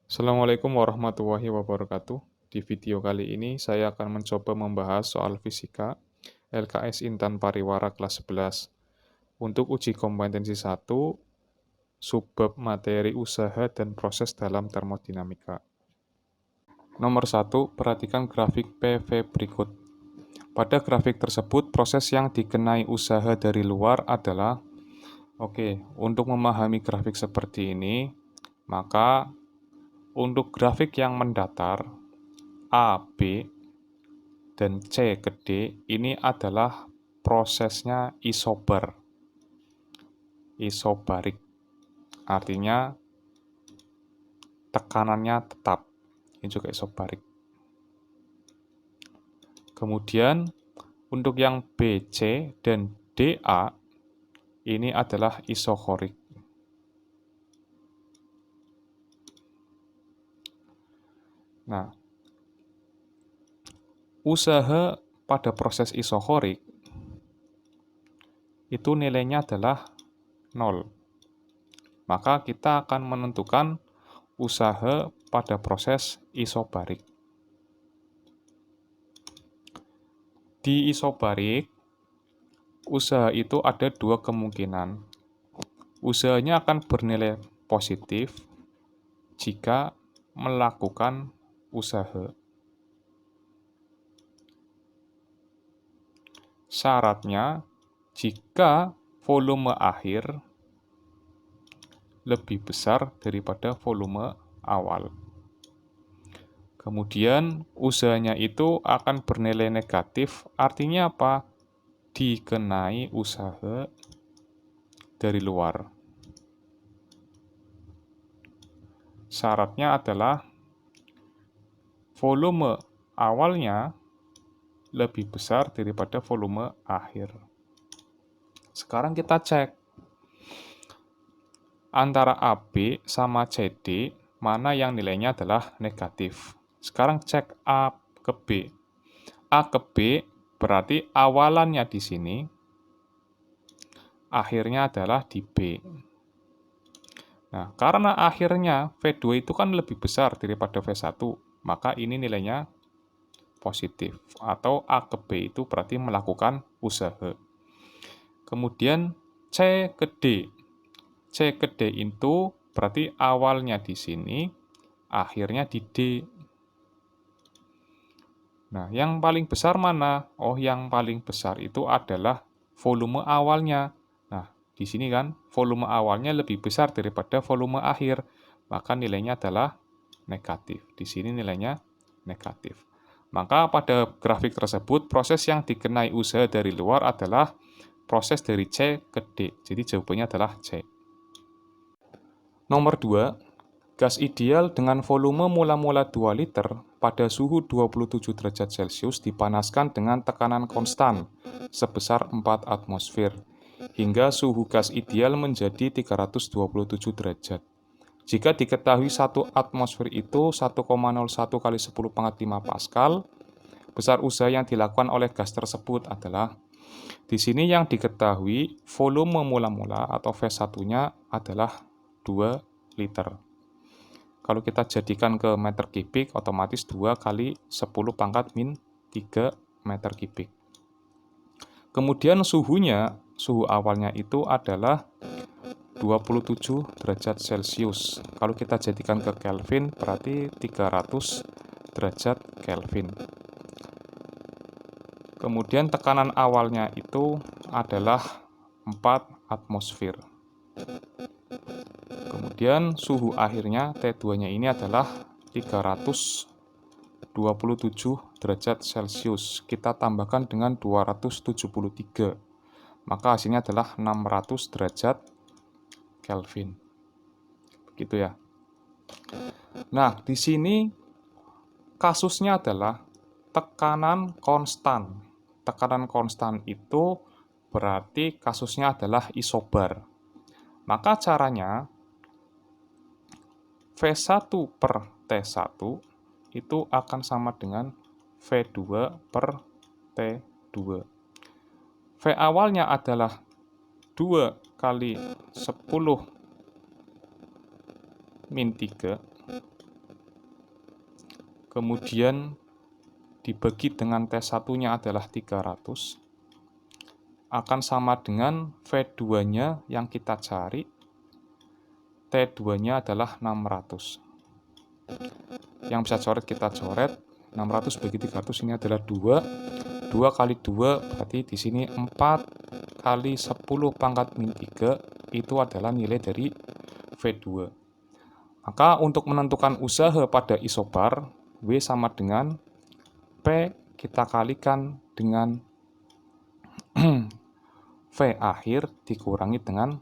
Assalamualaikum warahmatullahi wabarakatuh. Di video kali ini saya akan mencoba membahas soal fisika LKS Intan Pariwara kelas 11. Untuk uji kompetensi 1, subbab materi usaha dan proses dalam termodinamika. Nomor 1, perhatikan grafik PV berikut. Pada grafik tersebut, proses yang dikenai usaha dari luar adalah untuk memahami grafik seperti ini, maka untuk grafik yang mendatar, A, B, dan C ke D ini adalah prosesnya isobarik. Artinya tekanannya tetap. Ini juga isobarik. Kemudian untuk yang B, C, dan D, A ini adalah isokorik. Nah, usaha pada proses isokorik itu nilainya adalah 0. Maka kita akan menentukan usaha pada proses isobarik. Di isobarik, usaha itu ada dua kemungkinan. Usahanya akan bernilai positif jika melakukan usaha. Syaratnya, jika volume akhir lebih besar daripada volume awal. Kemudian, usahanya itu akan bernilai negatif, artinya apa? Dikenai usaha dari luar. Syaratnya adalah volume awalnya lebih besar daripada volume akhir. Sekarang kita cek antara AB sama CD, mana yang nilainya adalah negatif. Sekarang cek A ke B. A ke B berarti awalannya di sini, akhirnya adalah di B. Nah, karena akhirnya V2 itu kan lebih besar daripada V1, maka ini nilainya positif. Atau A ke B itu berarti melakukan usaha. Kemudian C ke D. C ke D itu berarti awalnya di sini, akhirnya di D. Nah, yang paling besar mana? Oh, yang paling besar itu adalah volume awalnya. Nah, di sini kan volume awalnya lebih besar daripada volume akhir, maka nilainya adalah negatif. Di sini nilainya negatif. Maka pada grafik tersebut, proses yang dikenai usaha dari luar adalah proses dari C ke D. Jadi jawabannya adalah C. Nomor 2, gas ideal dengan volume mula-mula 2 liter pada suhu 27 derajat Celcius dipanaskan dengan tekanan konstan sebesar 4 atmosfer hingga suhu gas ideal menjadi 327 derajat. Jika diketahui 1 atmosfer itu 1,01 kali 10 pangkat 5 Pascal, besar usaha yang dilakukan oleh gas tersebut adalah, di sini yang diketahui volume mula-mula atau V1-nya adalah 2 liter. Kalau kita jadikan ke meter kubik, otomatis 2 kali 10 pangkat min 3 meter kubik. Kemudian suhu awalnya itu adalah 27 derajat Celcius. Kalau kita jadikan ke Kelvin, berarti 300 derajat Kelvin. Kemudian tekanan awalnya itu adalah 4 atmosfer. Kemudian suhu akhirnya T2-nya ini adalah 327 derajat Celcius. Kita tambahkan dengan 273. Maka hasilnya adalah 600 derajat Kelvin. Begitu ya. Nah, di sini kasusnya adalah tekanan konstan. Tekanan konstan itu berarti kasusnya adalah isobar. Maka caranya V1 per T1 itu akan sama dengan V2 per T2. V awalnya adalah 2 kali 10 min 3. kemudian dibagi dengan T1-nya adalah 300, akan sama dengan V2-nya yang kita cari, T2-nya adalah 600. Yang bisa coret kita coret, 600 bagi 300 ini adalah 2. 2 kali 2 berarti di sini 4 kali 10 pangkat min 3 itu adalah nilai dari V2. Maka untuk menentukan usaha pada isobar, W sama dengan P kita kalikan dengan V akhir dikurangi dengan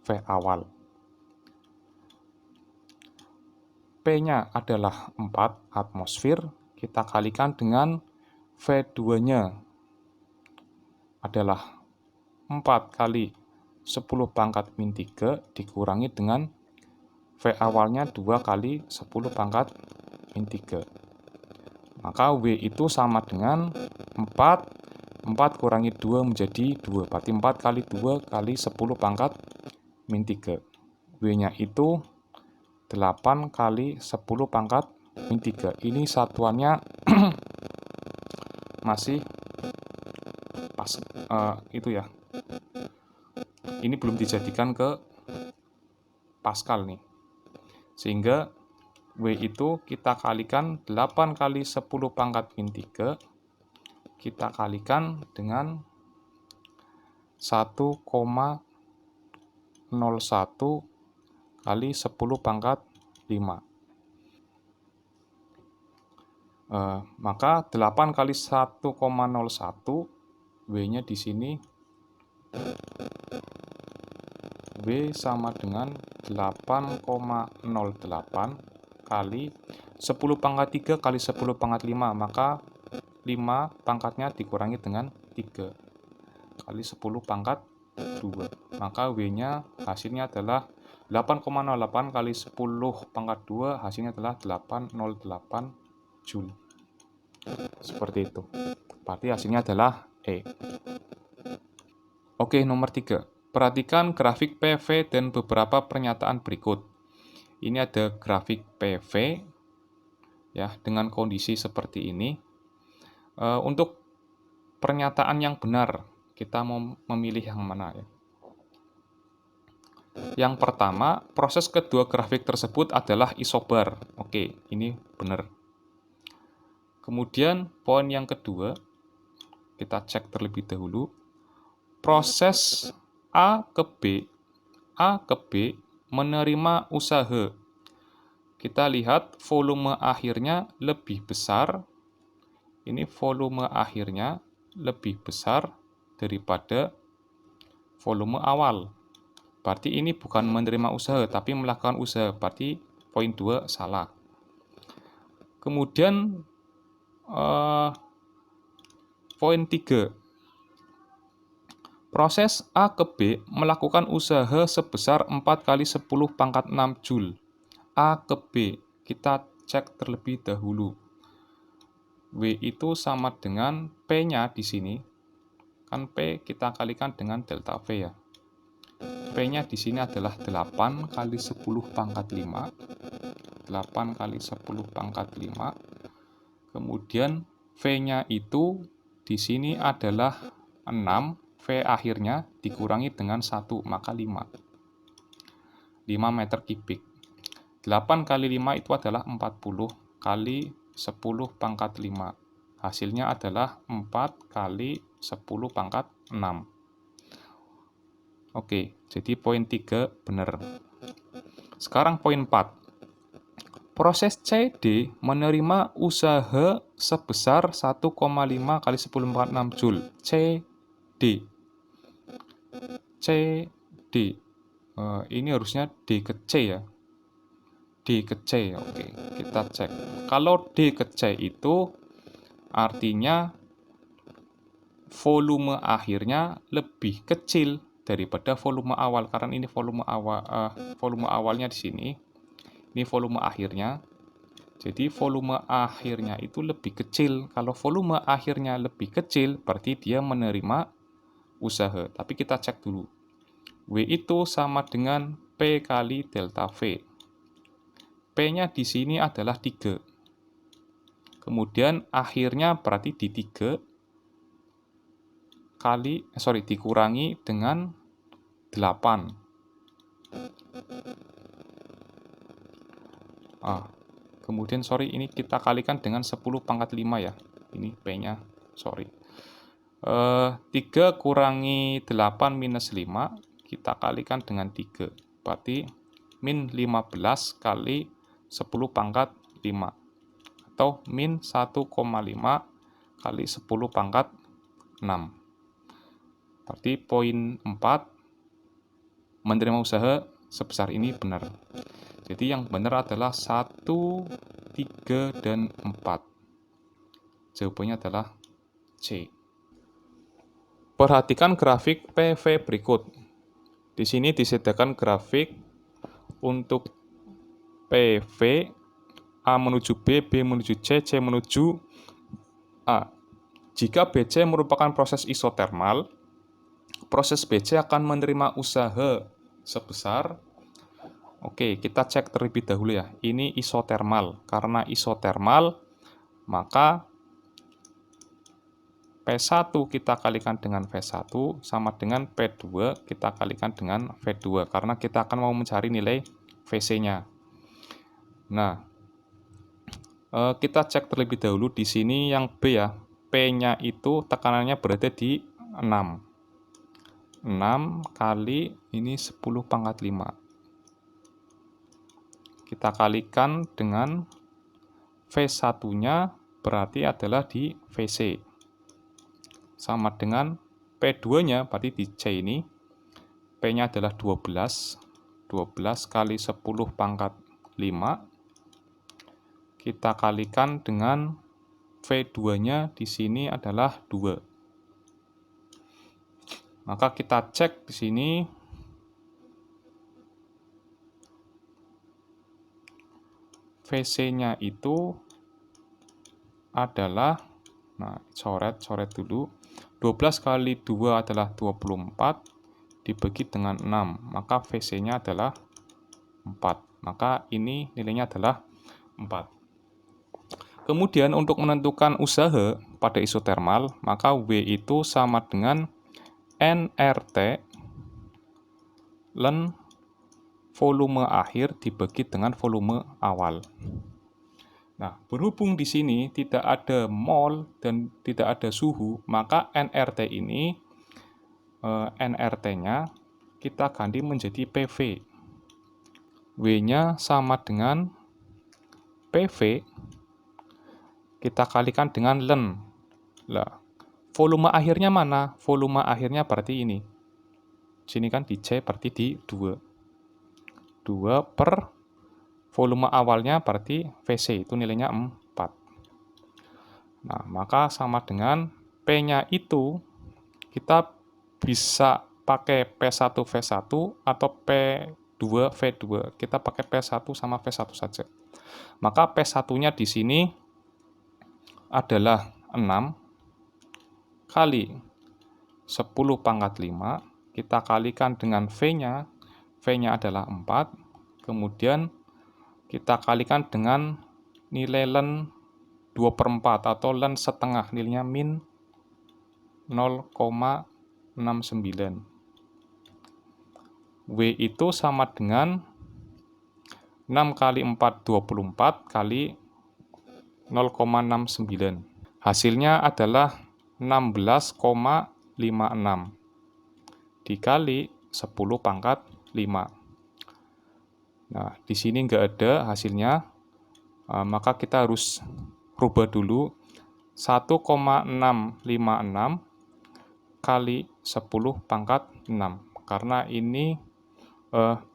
V awal. P-nya adalah 4 atmosfer, kita kalikan dengan V2-nya adalah 4 kali 10 pangkat min 3 dikurangi dengan V awalnya 2 kali 10 pangkat min 3. Maka W itu sama dengan 4 kurangi 2 menjadi 2. Berarti 4 kali 2 kali 10 pangkat min 3. W-nya itu 8 kali 10 pangkat min 3. Ini satuannya masih pas, itu ya. Ini belum dijadikan ke Pascal nih. Sehingga W itu kita kalikan 8 kali 10 pangkat min 3, kita kalikan dengan 1,01 kali 10 pangkat 5. Maka 8 kali 1,01, W-nya di sini W sama dengan 8,08 kali 10 pangkat 3 kali 10 pangkat 5, maka 5 pangkatnya dikurangi dengan 3 kali 10 pangkat 2. Maka W-nya hasilnya adalah 8,08 kali 10 pangkat 2, hasilnya adalah 808 Joule. Seperti itu. Berarti hasilnya adalah E. Oke, nomor 3. Perhatikan grafik PV dan beberapa pernyataan berikut. Ini ada grafik PV ya dengan kondisi seperti ini. Untuk pernyataan yang benar, kita mau memilih yang mana ya? Yang pertama, proses kedua grafik tersebut adalah isobar. Oke, ini benar. Kemudian poin yang kedua, kita cek terlebih dahulu. Proses A ke B menerima usaha. Kita lihat volume akhirnya lebih besar. Ini volume akhirnya lebih besar daripada volume awal. Berarti ini bukan menerima usaha, tapi melakukan usaha. Berarti poin 2 salah. Kemudian poin 3. Proses A ke B melakukan usaha sebesar 4 kali 10 pangkat 6 Joule. A ke B, kita cek terlebih dahulu. W itu sama dengan P-nya di sini. Kan P kita kalikan dengan delta V ya. P-nya di sini adalah 8 kali 10 pangkat 5. 8 kali 10 pangkat 5. Kemudian V-nya itu di sini adalah 6. V akhirnya dikurangi dengan 1, maka 5. 5 meter kubik. 8 kali 5 itu adalah 40 kali 10 pangkat 5. Hasilnya adalah 4 kali 10 pangkat 6. Oke, jadi poin 3 benar. Sekarang poin 4. Proses CD menerima usaha sebesar 1,5 kali 10 pangkat 6 Joule. CD. Ini harusnya D ke C ya. D ke C, oke. Kita cek. Kalau D ke C itu artinya volume akhirnya lebih kecil daripada volume awal, karena ini volume awalnya di sini. Ini volume akhirnya. Jadi volume akhirnya itu lebih kecil. Kalau volume akhirnya lebih kecil, berarti dia menerima usaha. Tapi kita cek dulu. W itu sama dengan P kali delta V. P-nya di sini adalah 3. Kemudian akhirnya berarti di 3 dikurangi dengan 8. Kemudian ini kita kalikan dengan 10 pangkat 5 ya. Ini P-nya, 3 kurangi 8 minus 5, kita kalikan dengan 3. Berarti min 15 kali 10 pangkat 5. Atau min 1,5 kali 10 pangkat 6. Berarti poin 4, menerima usaha sebesar ini benar. Jadi yang benar adalah 1, 3, dan 4. Jawabannya adalah C. Perhatikan grafik PV berikut. Di sini disediakan grafik untuk PV A menuju B, B menuju C, C menuju A. Jika BC merupakan proses isotermal, proses BC akan menerima usaha sebesar, kita cek terlebih dahulu ya. Ini isotermal. Karena isotermal, maka P1 kita kalikan dengan V1 sama dengan P2 kita kalikan dengan V2. Karena kita akan mau mencari nilai Vc-nya. Nah, kita cek terlebih dahulu di sini yang B ya. P-nya itu tekanannya berada di 6. 6 kali ini 10 pangkat 5. Kita kalikan dengan V1-nya berarti adalah di Vc. Sama dengan P2-nya berarti di C ini. P-nya adalah 12. 12 kali 10 pangkat 5. Kita kalikan dengan V2-nya di sini adalah 2. Maka kita cek di sini Vc-nya itu adalah, coret dulu. 12 kali 2 adalah 24 dibagi dengan 6. Maka Vc-nya adalah 4. Maka ini nilainya adalah 4. Kemudian untuk menentukan usaha pada isotermal, maka W itu sama dengan nRT ln volume akhir dibagi dengan volume awal. Nah, berhubung di sini tidak ada mol dan tidak ada suhu, maka nRT ini, nRT-nya kita ganti menjadi PV. W-nya sama dengan PV, kita kalikan dengan ln. Lah, volume akhirnya mana? Volume akhirnya berarti ini. Sini kan di C berarti di 2. 2 per volume awalnya berarti Vc, itu nilainya 4. Nah, maka sama dengan P-nya itu, kita bisa pakai P1 V1 atau P2 V2. Kita pakai P1 sama V1 saja. Maka P1-nya di sini adalah 6 kali 10 pangkat 5, kita kalikan dengan V-nya, V-nya adalah 4, kemudian kita kalikan dengan nilai ln 2/4 atau ln setengah, nilainya min 0,69. W itu sama dengan 6 kali 4, 24 kali 0,69. Hasilnya adalah 16,56 dikali 10 pangkat 5. Nah, di sini nggak ada hasilnya, maka kita harus rubah dulu. 1,656 kali 10 pangkat 6. Karena ini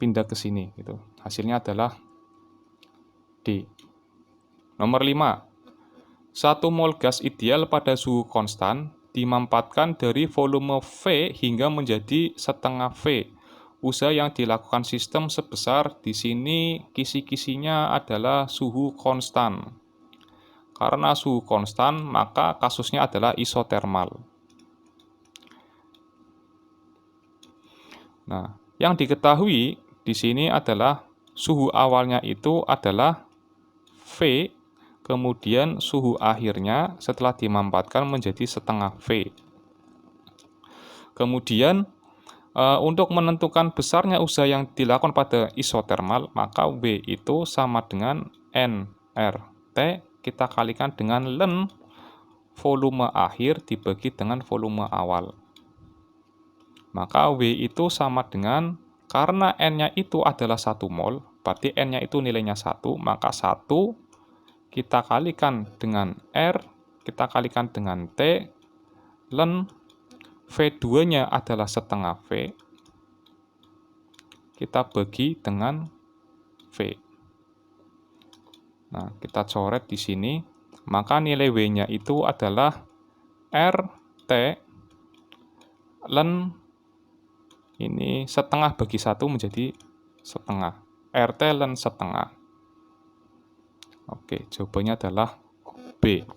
pindah ke sini. Gitu. Hasilnya adalah D. Nomor 5. 1 mol gas ideal pada suhu konstan dimampatkan dari volume V hingga menjadi setengah V. Usaha yang dilakukan sistem sebesar, di sini kisi-kisinya adalah suhu konstan. Karena suhu konstan, maka kasusnya adalah isotermal. Nah, yang diketahui di sini adalah suhu awalnya itu adalah V, Kemudian suhu akhirnya setelah dimanfaatkan menjadi setengah V. Kemudian untuk menentukan besarnya usaha yang dilakukan pada isotermal, maka W itu sama dengan nRT kita kalikan dengan ln volume akhir dibagi dengan volume awal. Maka W itu sama dengan, karena N-nya itu adalah 1 mol, berarti N-nya itu nilainya 1, maka 1 kita kalikan dengan R, kita kalikan dengan T, ln V2-nya adalah setengah V, kita bagi dengan V. Nah, kita coret di sini, maka nilai W-nya itu adalah RT ln ini setengah bagi 1 menjadi setengah. RT ln setengah. Oke, jawabannya adalah B.